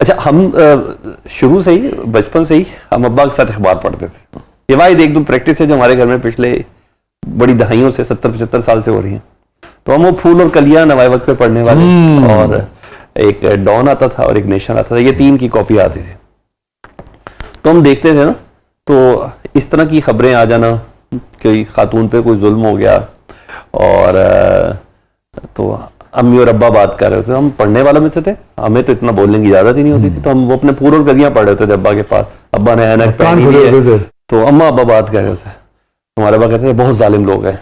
अच्छा, हम शुरू से ही, बचपन से ही हम अब्बा के साथ अखबार पढ़ते थे। ये वाहिद एक दो प्रैक्टिस है जो हमारे घर में पिछले बड़ी दहाइयों से 70-75 साल से हो रही है। तो हम वो फूल और कलियां नवाए वक्त पे पढ़ने वाले, और एक डॉन आता था और एक नेशन आता था, ये 3 की कॉपी आती थी। तो हम देखते थे ना, तो इस तरह की खबरें आ जाना कि खातून पे कोई जुल्म हो गया, और तो अम्मी और अब्बा बात कर रहे थे, हम पढ़ने वालों में से थे, हमें तो इतना बोलने की इजाजत ही नहीं होती थी, तो हम वो अपने फूल और कलियां पढ़ रहे थे अब्बा के पास। अब्बा ने ऐनक पहनी हुई है, तो अम्मा अब्बा बात कर रहे थे, हमारे अब्बा कहते थे बहुत जालिम लोग हैं,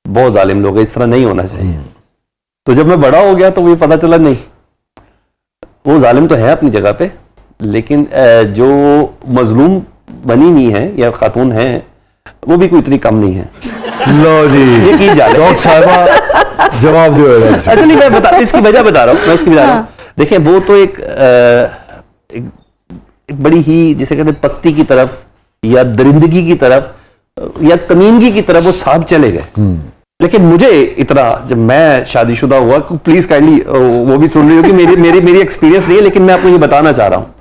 बहुत जालिम लोग हैं, इस तरह नहीं होना चाहिए। तो जब मैं बड़ा हो गया तो मुझे पता चला नहीं, वो जालिम तो है अपनी जगह पे, लेकिन जो मजलूम बनी हुई है या खातून है वो भी कोई इतनी कम नहीं है। लो जी, डॉक्टर साहबा जवाब दो। अच्छा नहीं, मैं बता, इसकी वजह बता रहा हूँ, मैं उसकी बता रहा हूँ। देखिए, वो तो एक बड़ी ही जिसे कहते हैं पस्ती की तरफ या दरिंदगी की तरफ या कमीनगी की तरफ वो साहब चले गए। लेकिन मुझे इतना, जब मैं शादीशुदा हुआ, प्लीज काइंडली वो भी सुन रही हो कि मेरी एक्सपीरियंस नहीं है, लेकिन मैं आपको ये बताना चाह रहा हूँ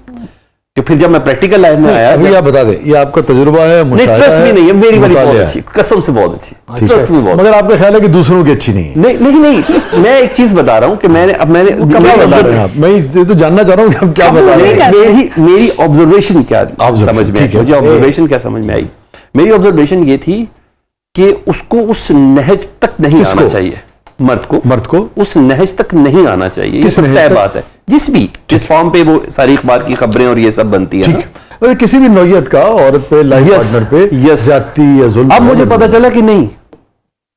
कि फिर जब मैं प्रैक्टिकल लाइफ में आया, अभी आप बता दें, ये आपका तजर्बा है, मुशाहिदा है? नहीं, ये मेरी वाली बहुत अच्छी, कसम से बहुत अच्छी, ट्रस्ट मी बहुत। मगर आपका ख्याल है कि दूसरों की अच्छी नहीं है? नहीं, मैं एक चीज बता रहा हूँ कि मैंने क्या बता रहे हैं आप? मैं ये तो जानना चाह रहा हूँ कि आप क्या बता रहे हैं। मेरी ऑब्जर्वेशन क्या समझ में आई, मुझे ऑब्जर्वेशन क्या समझ में आई, मेरी ऑब्जर्वेशन ये थी कि उसको उस नहज तक नहीं आना चाहिए, मर्द को उस नहज तक नहीं आना चाहिए। ये सब तय बात है, जिस फॉर्म पे वो सारी अखबार की खबरें और ये सब बनती है ना, किसी भी नौयत का औरत पे, लाइफ पार्टनर पे ज्यादती या जुल्म। अब मुझे पता चला कि नहीं,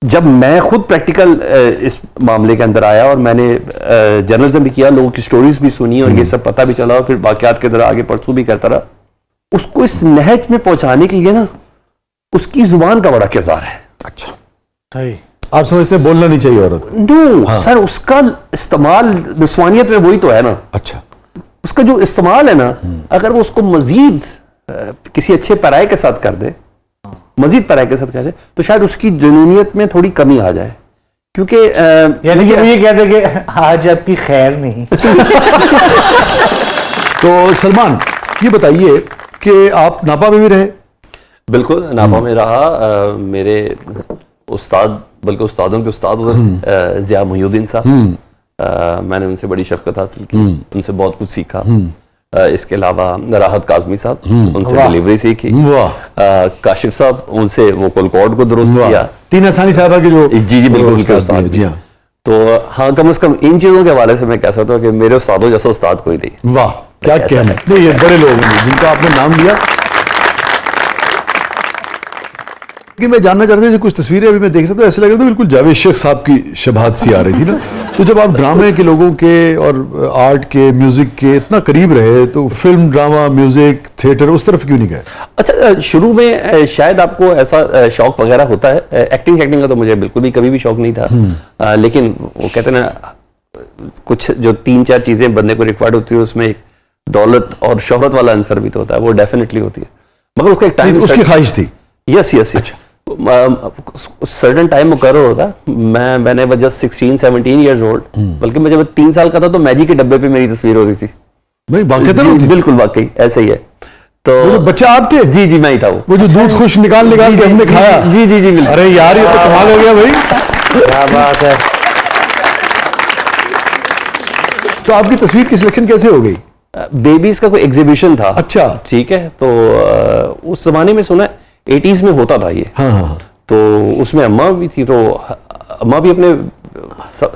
जब मैं खुद प्रैक्टिकल इस मामले के अंदर आया और मैंने जर्नलिज्म भी किया, लोगों की स्टोरीज भी सुनी और ये सब पता भी चला, और फिर वाकयात के तरह आगे परसू भी करता रहा, उसको इस नहज में पहुंचाने के लिए ना उसकी जुबान का बड़ा किरदार है। अच्छा, सही। आप समझते हैं बोलना नहीं चाहिए औरत? नो सर, उसका इस्तेमाल निस्वानियत में वही तो है ना। अच्छा, उसका जो इस्तेमाल है ना, अगर वो उसको मजीद किसी अच्छे पराये के साथ कर दे, मजीद पराये के साथ कर दे, तो शायद उसकी जुनूनियत में थोड़ी कमी आ जाए। क्योंकि यानी कि ये कहते कि आज आपकी खैर नहीं। तो सलमान, ये बताइए कि आप नापा में भी रहे? बिल्कुल, नापा में रहा। मेरे उस्ताद, बल्कि उस्तादों के उस्ताद उधर ज़िया मुहीउद्दीन साहब, मैंने उनसे बड़ी शफ़क़त हासिल की, उनसे बहुत कुछ सीखा। इसके अलावा राहत काज़मी साहब, उनसे डिलीवरी सीखी। काशिफ साहब, उनसे वो कोलकॉर्ड को दुरुस्त किया। तीन आसानी साहब की जो जी बिल्कुल जी हाँ। तो हाँ, कम से कम इन चीज़ों के हवाले से मैं कह सकता हूँ कि मेरे उस्तादों जैसा उस्ताद कोई नहीं। वाह, क्या कहना है। नहीं, ये बड़े लोग हैं जिनका आपने नाम लिया। कि मैं जानना चाहता था, कुछ तस्वीरें अभी मैं देख रहा था, ऐसे लग रहा था बिल्कुल जावेद शेख साहब की शबाहत सी आ रही थी ना। तो जब आप ड्रामे के लोगों के और आर्ट के, म्यूजिक के इतना करीब रहे, तो फिल्म, ड्रामा, म्यूजिक, थिएटर, उस तरफ क्यों नहीं गए? अच्छा, शुरू में शायद आपको ऐसा शौक वगैरह होता है। एक्टिंग का तो मुझे बिल्कुल भी कभी भी शौक नहीं था। लेकिन वो कहते हैं ना, कुछ जो 3-4 चीजें बंदे को रिक्वायर्ड होती है, उसमें एक दौलत और शोहरत वाला आंसर भी तो होता है, वो डेफिनेटली होती है। मगर उसका एक टाइम, उसकी ख्वाहिश थी। यस। सर्टेन टाइम मुकर्रर होता। मैंने वह जस्ट 16-17 ईयर्स ओल्ड, बल्कि मैं जब 3 साल का था तो मैजिक के डब्बे पे मेरी तस्वीर हो रही थी। बिल्कुल वाकई ऐसे ही है। तो बच्चा आप थे? जी, मैं ही था। वो जो दूध खुश निकाल के हमने खाया। जी बिल्कुल। अरे यार, ये तो कमाल हो गया भाई, क्या बात है। तो आपकी तस्वीर की सिलेक्शन कैसे हो गई? बेबीज का कोई एग्जीबिशन था। अच्छा, ठीक है। तो उस जमाने में सुना 80s में होता था ये। हाँ। तो उसमें अम्मा भी थी, तो अम्मा भी अपने,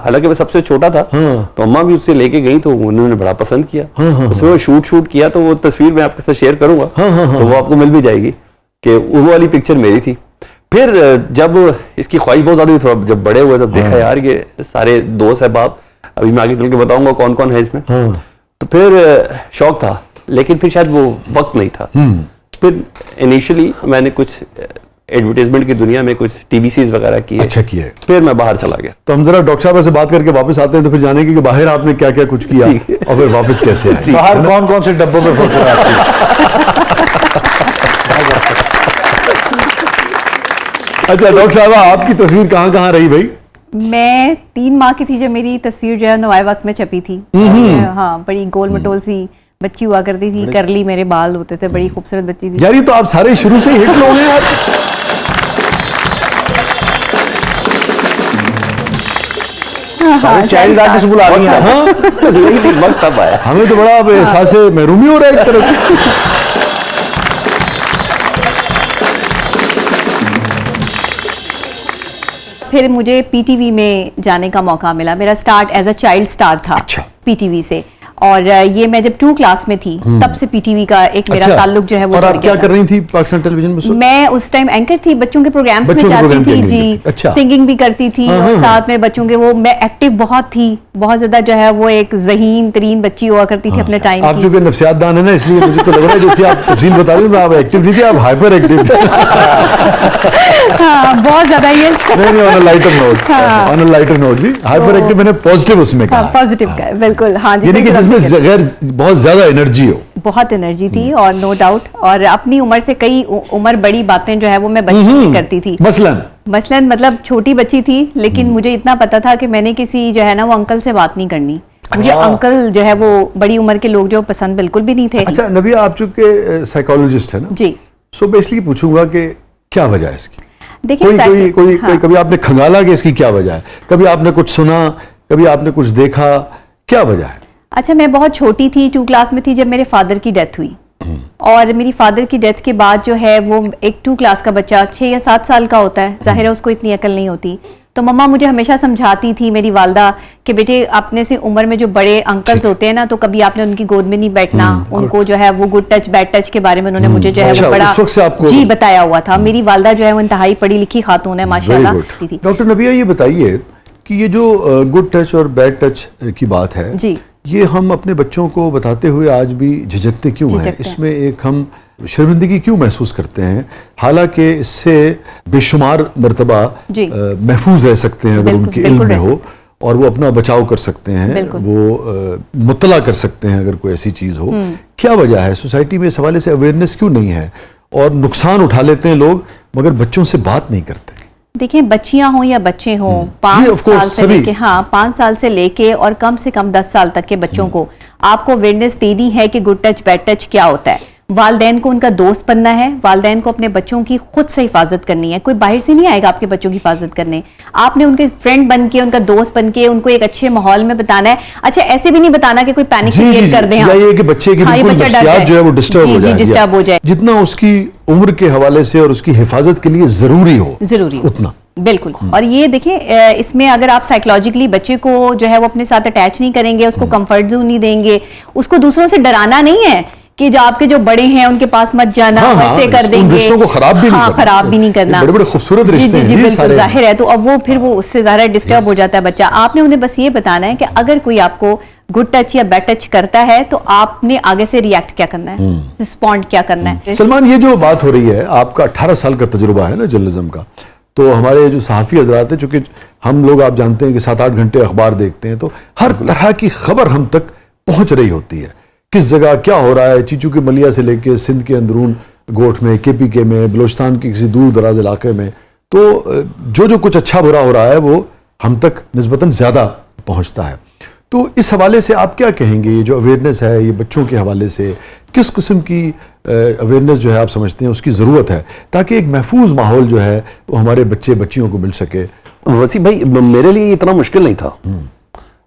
हालांकि मैं सबसे छोटा था, तो अम्मा भी उससे लेके गई, तो उन्होंने बड़ा पसंद किया। उसमें शूट किया, तो वो तस्वीर मैं आपके साथ शेयर करूंगा, तो वो आपको मिल भी जाएगी कि वो वाली पिक्चर मेरी थी। फिर जब इसकी ख्वाहिश बहुत ज्यादा थी, जब बड़े हुए तब देखा यार ये सारे दोस्त अहबाब, अभी मैं आगे चल के बताऊंगा कौन कौन है इसमें। तो फिर शौक था, लेकिन फिर शायद वो वक्त नहीं था। फिर इनिशियली मैंने कुछ एडवर्टाइजमेंट की दुनिया में कुछ टीवी सीरीज वगैरह की। अच्छा किया है। फिर मैं बाहर चला गया। तो हम जरा डॉक्टर साहब से बात करके वापस आते हैं, तो फिर जानेंगे कि बाहर आपने क्या क्या कुछ किया और फिर वापस कैसे आए। बाहर कौन कौन से डब्बों में फोटो आती है। अच्छा डॉक्टर साहब, आपकी तस्वीर कहाँ कहाँ रही भाई? मैं 3 माह की थी जब मेरी तस्वीर जो है नवाए वक्त में छपी थी। और, हाँ, बड़ी गोल मटोल सी बच्ची हुआ करती थी, करली मेरे बाल होते थे, बड़ी खूबसूरत बच्ची थी। यार ये तो आप सारे शुरू से हिट लोग हैं यार। चाइल्ड आर्टिस्ट बुला रही हैं। हाँ, लेकिन वक्त तब आया। हमें तो बड़ा अब एहसास महरूमी हो रहा है एक तरह से। फिर मुझे पीटीवी में जाने का मौका मिला। मेरा start as a child star था। अच्छा। पीटीवी से। और ये मैं जब 2 क्लास में थी तब से पीटीवी का एक मेरा ताल्लुक जो है वो और जुड़ आप गया क्या था। कर रही थी पाकिस्तान टेलीविजन में? मैं उस टाइम एंकर थी, बच्चों के प्रोग्राम्स में बच्चों के जाती प्रोग्राम की थी एंकरिंग जी। करती थी। अच्छा। सिंगिंग भी करती थी और साथ में बच्चों के वो मैं एक्टिव बहुत थी, बहुत ज्यादा जो है वो एक ज़हीन तरीन बच्ची हुआ करती थी अपने टाइम आप की। जो कि नफ्सियातदान है ना, इसलिए मुझे तो लग रहा है जैसे आप तफसील बता रही हो, आप एक्टिव नहीं थी, आप हाइपर एक्टिव थे। हाँ, बहुत ज्यादा ये नहीं, on a lighter note, on a lighter note जी। हाइपर एक्टिव मैंने पॉजिटिव उसमें कहा। पॉजिटिव का बिल्कुल। हाँ जी, यानी कि बिल्कुल जिसमें आपकी गैर बहुत ज्यादा एनर्जी हो। बहुत एनर्जी थी और नो डाउट। और अपनी उम्र से कई उम्र बड़ी बातें जो है वो मैं बचपन में करती थी। मसलन मतलब छोटी बच्ची थी, लेकिन मुझे इतना पता था कि मैंने किसी जो है ना वो अंकल से बात नहीं करनी। मुझे अंकल जो है वो बड़ी उम्र के लोग जो पसंद बिल्कुल भी नहीं थे। अच्छा नबिया, आप चूंकि साइकोलॉजिस्ट है ना जी, सो बेसिकली पूछूंगा कि क्या वजह है इसकी? देखिए कोई हाँ। कभी आपने खंगाला कि इसकी क्या वजह है? कभी आपने कुछ सुना, कभी आपने कुछ देखा, क्या वजह है? अच्छा, मैं बहुत छोटी थी, 2 क्लास में थी जब मेरे फादर की डेथ हुई। और मेरी फादर की डेथ के बाद जो है वो एक 2 क्लास का बच्चा 6 या 7 साल का होता है, जाहिर है उसको इतनी अकल नहीं होती। तो मम्मा मुझे हमेशा समझाती थी, मेरी वालदा, कि बेटे अपने से उम्र में जो बड़े अंकल्स होते हैं ना, तो कभी आपने उनकी गोद में नहीं बैठना। उनको जो है वो गुड टच बैड टच के बारे में उन्होंने मुझे जो है अच्छा, वो बड़ा उस वक्त से आपको जी बताया हुआ था। मेरी वालदा जो है वो इंतहाई पढ़ी लिखी खातून है माशाल्लाह थी। डॉक्टर नबिया, ये बताइए कि ये जो गुड टच और बैड टच की बात है जी, ये हम अपने बच्चों को बताते हुए आज भी झिझकते क्यों हैं? इसमें एक हम शर्मिंदगी क्यों महसूस करते हैं, हालांकि इससे बेशुमार मर्तबा महफूज रह सकते हैं अगर उनके इल्म में हो, और वो अपना बचाव कर सकते हैं, वो मुत्तला कर सकते हैं अगर कोई ऐसी चीज़ हो। क्या वजह है सोसाइटी में इस हवाले से अवेयरनेस क्यों नहीं है, और नुकसान उठा लेते हैं लोग मगर बच्चों से बात नहीं करते? देखिए, बच्चियां हों या बच्चे हों, 5 साल से लेके 5 साल से लेके और कम से कम 10 साल तक के बच्चों को आपको अवेयरनेस देनी है कि गुड टच बैड टच क्या होता है। वालदैन को उनका दोस्त बनना है, वालदैन को अपने बच्चों की खुद से हिफाजत करनी है। कोई बाहर से नहीं आएगा आपके बच्चों की हिफाजत करने। आपने उनके फ्रेंड बन के, उनका दोस्त बन के उनको एक अच्छे माहौल में बताना है। अच्छा, ऐसे भी नहीं बताना कि कोई पैनिक क्रिएट कर दे, ये कि बच्चे की बिल्कुल नफ्सियात जो है वो डिस्टर्ब हो जाए। जितना उसकी उम्र के हवाले से और उसकी हिफाजत के लिए जरूरी हो उतना। बिल्कुल। और ये देखिए, इसमें अगर आप साइकोलॉजिकली बच्चे को जो है वो अपने साथ अटैच नहीं करेंगे, उसको कंफर्ट जोन नहीं देंगे, उसको दूसरों से डराना नहीं है कि जो आपके जो बड़े हैं उनके पास मत जाना, वैसे कर देंगे, रिश्तों को खराब भी नहीं करना। बड़े बड़े खूबसूरत रिश्ते हैं, बिल्कुल जाहिर है। तो अब वो फिर वो उससे ज्यादा डिस्टर्ब हो जाता है बच्चा। आपने उन्हें बस ये बताना है कि अगर कोई आपको गुड टच या बैड टच करता है तो आपने आगे से रिएक्ट क्या करना है, रिस्पॉन्ड क्या करना है। सलमान, ये जो बात हो रही है, आपका 18 साल का तजुर्बा है ना जर्नलिज्म का, तो हमारे जो सहाफ़ी हजरात हैं, चूंकि हम लोग आप जानते हैं कि 7-8 घंटे अखबार देखते हैं, तो हर तरह की खबर हम तक पहुंच रही होती है। किस जगह क्या हो रहा है, चीचू के मलिया से लेके सिंध के अंदरून गोठ में, KPK में, बलोचिस्तान के किसी दूर दराज इलाके में, तो जो कुछ अच्छा बुरा हो रहा है वो हम तक निस्बतन ज़्यादा पहुंचता है। तो इस हवाले से आप क्या कहेंगे, ये जो अवेयरनेस है, ये बच्चों के हवाले से किस किस्म की अवेयरनेस जो है आप समझते हैं उसकी ज़रूरत है, ताकि एक महफूज माहौल जो है वो हमारे बच्चे बच्चियों को मिल सके? वसी भाई, मेरे लिए इतना मुश्किल नहीं था।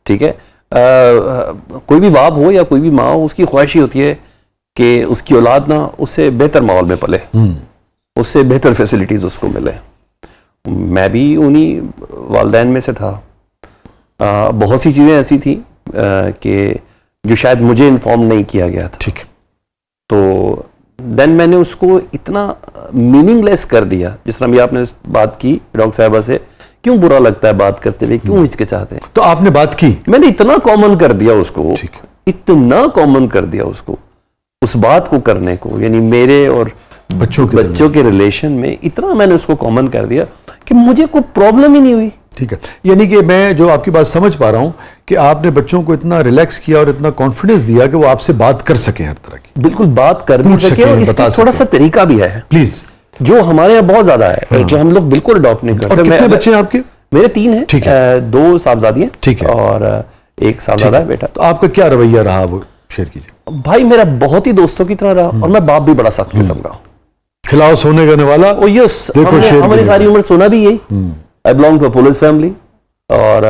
ठीक है, कोई भी बाप हो या कोई भी माँ हो, उसकी ख्वाहिश ही होती है कि उसकी औलाद ना उससे बेहतर माहौल में पले, उससे बेहतर फैसिलिटीज़ उसको मिले। मैं भी उन्हीं वालदैन में से था। बहुत सी चीज़ें ऐसी थी कि जो शायद मुझे इन्फॉर्म नहीं किया गया था। ठीक। तो देन मैंने उसको इतना मीनिंगलेस कर दिया, जिस तरह भी आपने बात की डॉक्टर साहबा से, क्यों बुरा लगता है बात करते हुए, क्यों हिचकिचाते हैं, तो आपने बात की, मैंने इतना कॉमन कर दिया उसको, इतना कॉमन कर दिया उसको, उस बात को करने को, यानी मेरे और बच्चों के रिलेशन में इतना मैंने उसको कॉमन कर दिया कि मुझे कोई प्रॉब्लम ही नहीं हुई। ठीक है, यानी कि मैं जो आपकी बात समझ पा रहा हूं कि आपने बच्चों को इतना रिलैक्स किया और इतना कॉन्फिडेंस दिया कि वो आपसे बात कर सकें, हर तरह की बिल्कुल बात कर भी सके, और इसका थोड़ा सा तरीका भी है प्लीज, जो हमारे यहाँ बहुत ज्यादा है, जो हम लोग बिल्कुल अडॉप्ट नहीं करते। कितने बच्चे हैं आपके? मेरे 3 हैं, ठीक है। 2 साहबजादियां ठीक है। और एक साहबजादा है बेटा। तो आपका क्या रवैया रहा वो शेयर कीजिए। भाई मेरा बहुत ही दोस्तों की तरह रहा और मैं बाप भी बड़ा सख्त किस्म का हूँ। खिलाओ सोने करने वाला। ओ यस, देखो शेर हमारी की सारी उम्र सुना भी यही। I belong to a police family और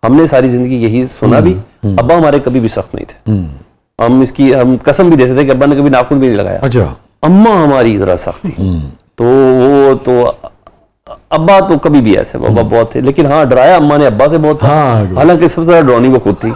हमने सारी जिंदगी यही सुना भी। अब्बा हमारे कभी भी सख्त नहीं थे। हम कसम भी देते थे कि अब्बा ने कभी नाखून भी नहीं लगाया। अच्छा। अम्मा हमारी जरा सख्त थी। तो वो तो अब्बा तो कभी भी ऐसे अब्बा बहुत थे, लेकिन हाँ डराया अम्मा ने अब्बा से बहुत था। हाँ, हालांकि सबसे ज्यादा डरावनी वो खुद थी।